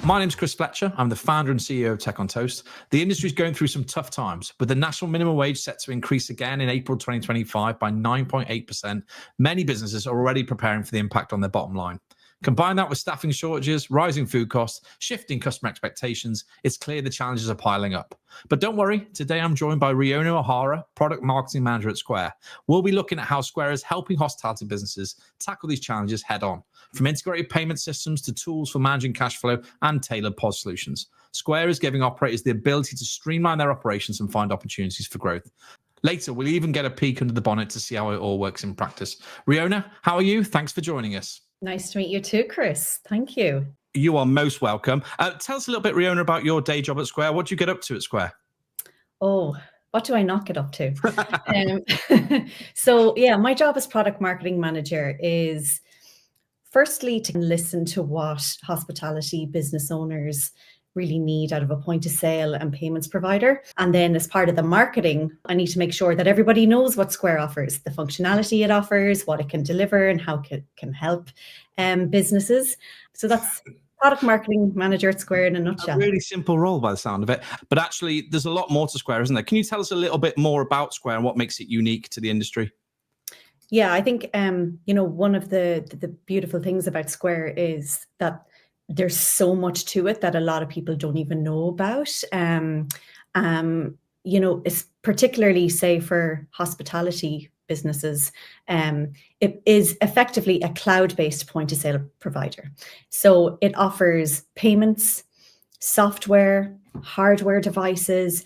My name's Chris Fletcher. I'm the founder and CEO of Tech on Toast. The industry is going through some tough times, with the national minimum wage set to increase again in April 2025 by 9.8%. Many businesses are already preparing for the impact on their bottom line. Combine that with staffing shortages, rising food costs, shifting customer expectations, it's clear the challenges are piling up. But don't worry, today I'm joined by Riona O'Hara, Product Marketing Manager at Square. We'll be looking at how Square is helping hospitality businesses tackle these challenges head on, from integrated payment systems to tools for managing cash flow and tailored POS solutions. Square is giving operators the ability to streamline their operations and find opportunities for growth. Later, we'll even get a peek under the bonnet to see how it all works in practice. Riona, how are you? Thanks for joining us. Nice to meet you too, Chris. Thank you. You are most welcome. Tell us a little bit, Riona, about your day job at Square. What do you get up to at Square? Oh, what do I not get up to? My job as product marketing manager is firstly to listen to what hospitality business owners really need out of a point of sale and payments provider. And then as part of the marketing, I need to make sure that everybody knows what Square offers, the functionality it offers, what it can deliver, and how it can help businesses. So that's product marketing manager at Square in a nutshell. A really simple role by the sound of it. But actually, there's a lot more to Square, isn't there? Can you tell us a little bit more about Square and what makes it unique to the industry? Yeah, I think, one of the beautiful things about Square is that there's so much to it that a lot of people don't even know about. It's particularly, say, for hospitality businesses, it is effectively a cloud-based point-of-sale provider. So it offers payments, software, hardware devices,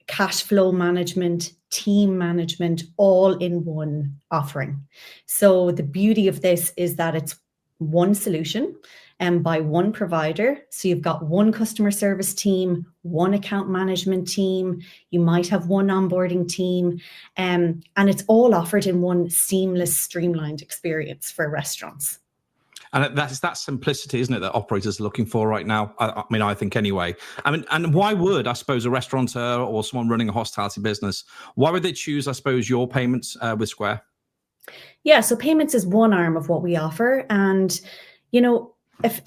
cash flow management, team management, all in one offering. So the beauty of this is that it's one solution and by one provider. So you've got one customer service team, one account management team, you might have one onboarding team, and it's all offered in one seamless, streamlined experience for restaurants. And that's that simplicity, isn't it, that operators are looking for right now? I think anyway. And why would, I suppose, a restaurateur or someone running a hospitality business, why would they choose, I suppose, your payments with Square? Yeah, so payments is one arm of what we offer. And,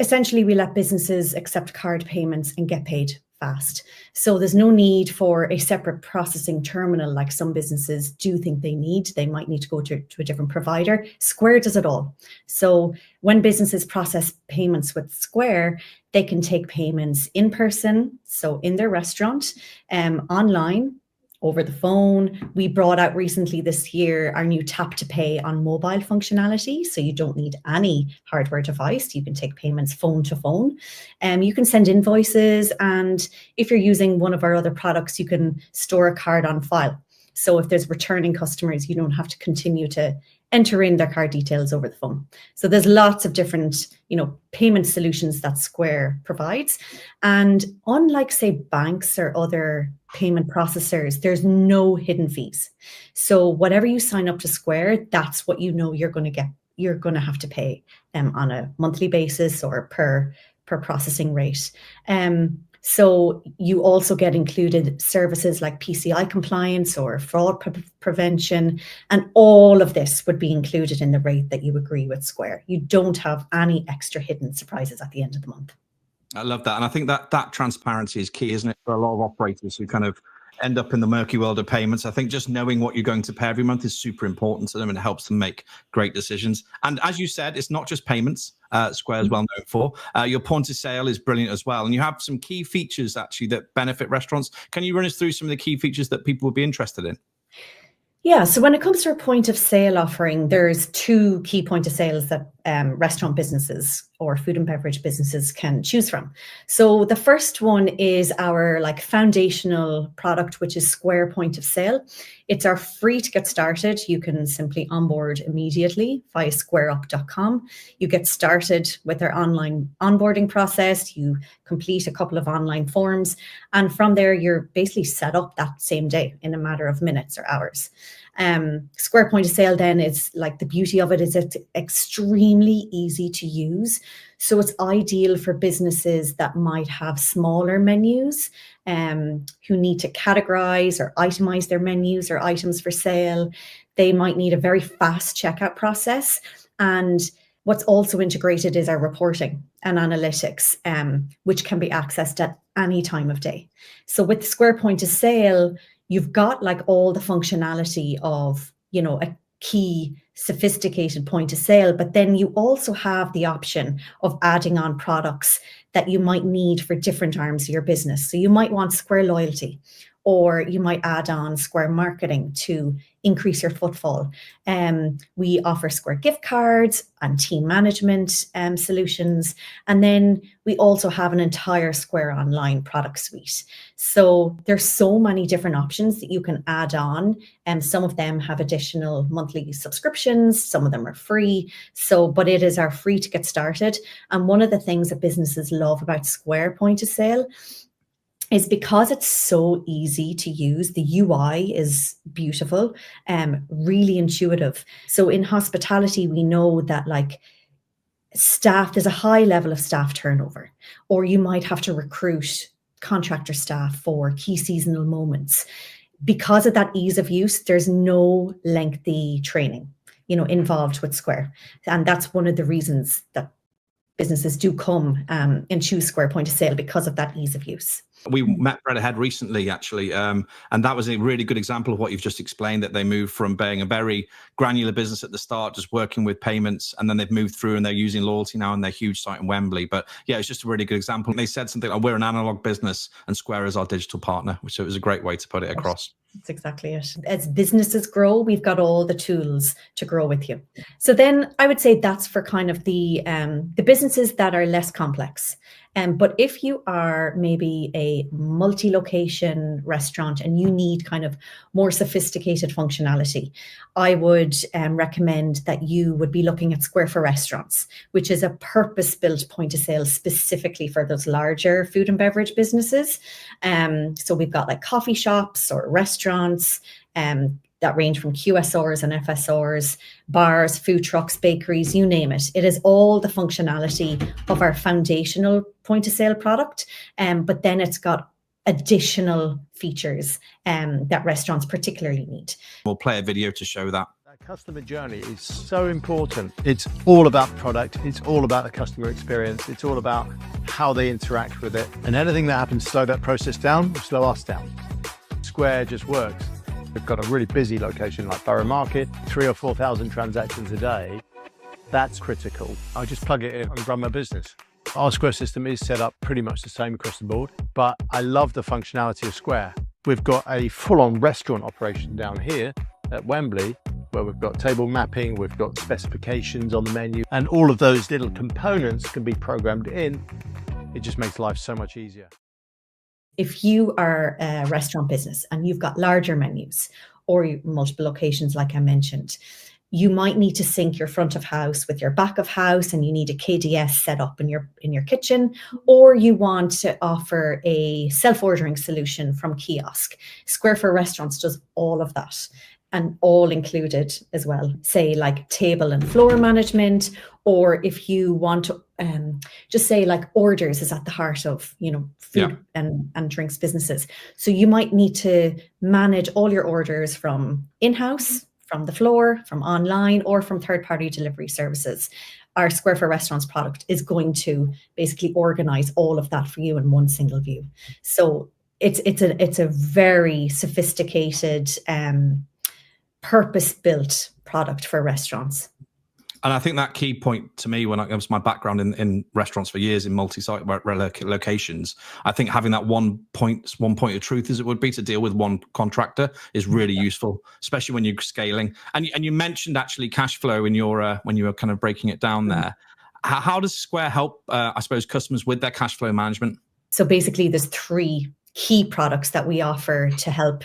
essentially we let businesses accept card payments and get paid fast. So there's no need for a separate processing terminal like some businesses do think they need. They might need to go to a different provider. Square does it all. So when businesses process payments with Square, they can take payments in person, so in their restaurant, online, over the phone. We brought out recently this year our new tap to pay on mobile functionality. So you don't need any hardware device. You can take payments phone to phone. You can send invoices. And if you're using one of our other products, you can store a card on file. So if there's returning customers, you don't have to continue to enter in their card details over the phone. So there's lots of different, payment solutions that Square provides. And unlike, say, banks or other payment processors, there's no hidden fees. So whatever you sign up to Square, that's what you're going to get. You're going to have to pay them on a monthly basis or per processing rate. So you also get included services like PCI compliance or fraud prevention, and all of this would be included in the rate that you agree with Square. You don't have any extra hidden surprises at the end of the month. I love that. And I think that transparency is key, isn't it, for a lot of operators who kind of end up in the murky world of payments. I think just knowing what you're going to pay every month is super important to them and it helps them make great decisions. And as you said, it's not just payments. Square is well known for. Your point of sale is brilliant as well. And you have some key features actually that benefit restaurants. Can you run us through some of the key features that people would be interested in? Yeah, so when it comes to a point of sale offering, there's two key point of sales that restaurant businesses or food and beverage businesses can choose from. So the first one is our foundational product, which is Square Point of Sale. It's our free to get started. You can simply onboard immediately via squareup.com. You get started with our online onboarding process. You complete a couple of online forms. And from there, you're basically set up that same day in a matter of minutes or hours. Square Point of Sale then is the beauty of it is it's extremely easy to use. So it's ideal for businesses that might have smaller menus, who need to categorize or itemize their menus or items for sale. They might need a very fast checkout process. And What's also integrated is our reporting and analytics, which can be accessed at any time of day. So with Square Point of Sale, you've got like all the functionality of, a key sophisticated point of sale, but then you also have the option of adding on products that you might need for different arms of your business. So you might want Square Loyalty, or you might add on Square Marketing to increase your footfall. We offer Square gift cards and team management solutions. And then we also have an entire Square Online product suite. So there's so many different options that you can add on. And some of them have additional monthly subscriptions. Some of them are free. But it is our free to get started. And one of the things that businesses love about Square Point of Sale is because it's so easy to use. The UI is beautiful, really intuitive. So in hospitality, we know that there's a high level of staff turnover, or you might have to recruit contractor staff for key seasonal moments. Because of that ease of use, there's no lengthy training, involved with Square. And that's one of the reasons that businesses do come and choose Square Point of Sale, because of that ease of use. We met Bread Ahead recently, actually, and that was a really good example of what you've just explained, that they moved from being a very granular business at the start, just working with payments, and then they've moved through and they're using loyalty now in their huge site in Wembley. But yeah, it's just a really good example. They said something like, we're an analog business and Square is our digital partner, which it was a great way to put it across. That's exactly it. As businesses grow, we've got all the tools to grow with you. So then I would say that's for kind of the businesses that are less complex. But if you are maybe a multi-location restaurant and you need kind of more sophisticated functionality, I would recommend that you would be looking at Square for Restaurants, which is a purpose-built point of sale specifically for those larger food and beverage businesses. So we've got like coffee shops or restaurants, that range from QSRs and FSRs, bars, food trucks, bakeries, you name it. It is all the functionality of our foundational point of sale product, but then it's got additional features that restaurants particularly need. We'll play a video to show that. That customer journey is so important. It's all about the product. It's all about the customer experience. It's all about how they interact with it. And anything that happens to slow that process down will slow us down. Square just works. We've got a really busy location like Borough Market, 3,000 or 4,000 transactions a day. That's critical. I just plug it in and run my business. Our Square system is set up pretty much the same across the board, but I love the functionality of Square. We've got a full-on restaurant operation down here at Wembley, where we've got table mapping, we've got specifications on the menu, and all of those little components can be programmed in. It just makes life so much easier. If you are a restaurant business and you've got larger menus or multiple locations, like I mentioned, you might need to sync your front of house with your back of house, and you need a KDS set up in your kitchen, or you want to offer a self-ordering solution from kiosk. Square for Restaurants does all of that, and all included as well, say like table and floor management, or if you want to just say like orders is at the heart of, food and drinks businesses. So you might need to manage all your orders from in-house, from the floor, from online, or from third-party delivery services. Our Square for Restaurants product is going to basically organize all of that for you in one single view. So it's a very sophisticated, purpose-built product for restaurants. And I think that key point to me, when it comes to my background in restaurants for years in multi-site locations, I think having that one point of truth, as it would be, to deal with one contractor is really useful, especially when you're scaling. And you mentioned actually cash flow in your when you were kind of breaking it down there. How does Square help, I suppose, customers with their cash flow management? So basically, there's 3 key products that we offer to help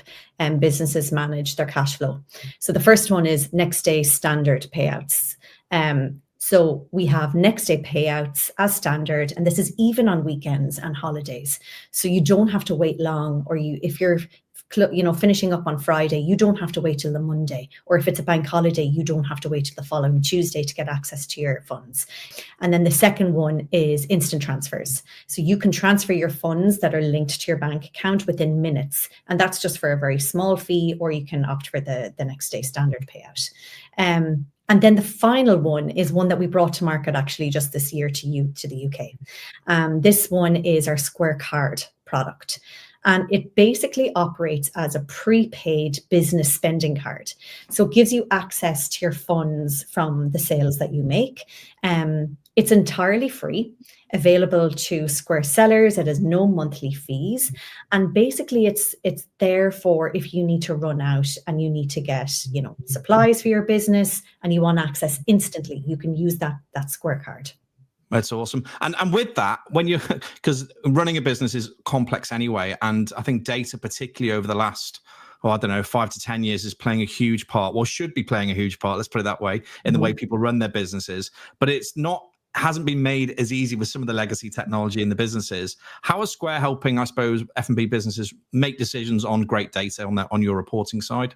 businesses manage their cash flow. So the first one is next day standard payouts. So we have next day payouts as standard, and this is even on weekends and holidays. So you don't have to wait long, or if you're finishing up on Friday, you don't have to wait till the Monday, or if it's a bank holiday, you don't have to wait till the following Tuesday to get access to your funds. And then the second one is instant transfers. So you can transfer your funds that are linked to your bank account within minutes, and that's just for a very small fee, or you can opt for the next day standard payout. And then the final one is one that we brought to market actually just this year to the UK. This one is our Square Card product. And it basically operates as a prepaid business spending card. So it gives you access to your funds from the sales that you make. It's entirely free, available to Square sellers. It has no monthly fees. And basically it's there for if you need to run out and you need to get, supplies for your business and you want access instantly, you can use that Square Card. That's awesome. And with that, because running a business is complex anyway, and I think data, particularly over the last, 5 to 10 years, is playing a huge part, should be playing a huge part, let's put it that way, in the way people run their businesses. But hasn't been made as easy with some of the legacy technology in the businesses. How is Square helping, I suppose, F&B businesses make decisions on great data on your reporting side?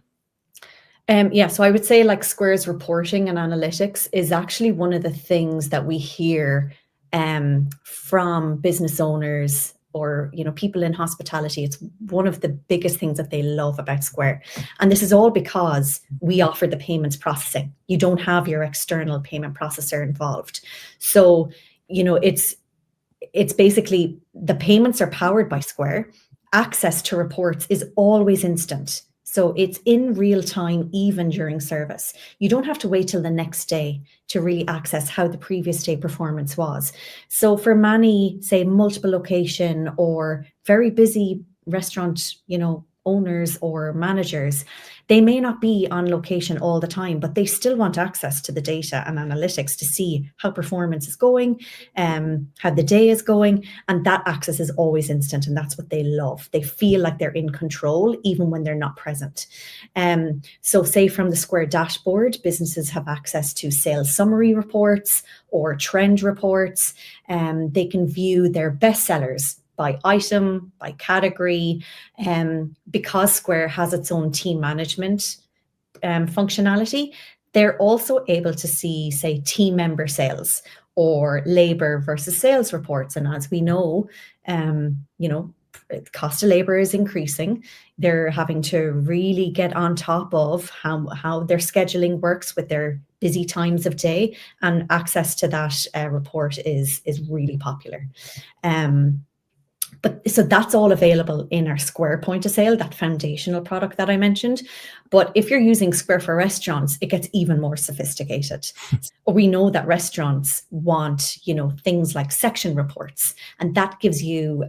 So I would say like Square's reporting and analytics is actually one of the things that we hear from business owners or people in hospitality. It's one of the biggest things that they love about Square. And this is all because we offer the payments processing. You don't have your external payment processor involved. So, it's basically the payments are powered by Square. Access to reports is always instant. So it's in real time, even during service. You don't have to wait till the next day to really access how the previous day performance was. So for many, say, multiple location or very busy restaurant, owners or managers, they may not be on location all the time, but they still want access to the data and analytics to see how performance is going, how the day is going, and that access is always instant, and that's what they love. They feel like they're in control even when they're not present. So say from the Square dashboard, businesses have access to sales summary reports or trend reports. They can view their best sellers by item, by category, because Square has its own team management functionality. They're also able to see, say, team member sales or labor versus sales reports. And as we know, cost of labor is increasing. They're having to really get on top of how their scheduling works with their busy times of day, and access to that report is really popular. But so that's all available in our Square point of sale, that foundational product that I mentioned. But if you're using Square for restaurants, it gets even more sophisticated. We know that restaurants want, things like section reports, and that gives you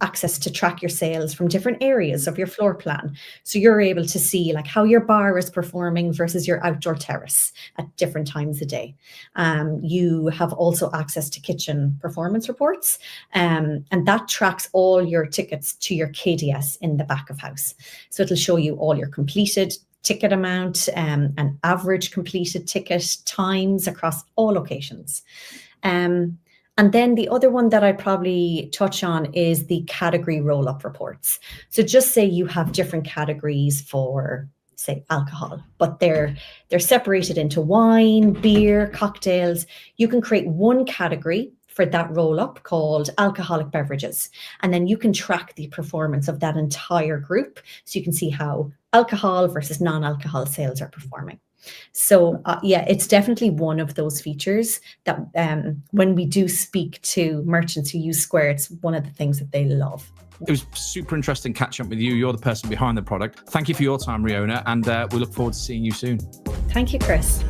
access to track your sales from different areas of your floor plan. So you're able to see like how your bar is performing versus your outdoor terrace at different times of day. You have also access to kitchen performance reports, and that tracks all your tickets to your KDS in the back of house. So it'll show you all your completed ticket amount and average completed ticket times across all locations. And then the other one that I probably touch on is the category roll-up reports. So just say you have different categories for, say, alcohol, but they're separated into wine, beer, cocktails. You can create one category for that roll-up called alcoholic beverages. And then you can track the performance of that entire group. So you can see how alcohol versus non-alcohol sales are performing. So it's definitely one of those features that when we do speak to merchants who use Square, it's one of the things that they love. It was super interesting catching up with you. You're the person behind the product. Thank you for your time, Riona, and we look forward to seeing you soon. Thank you, Chris.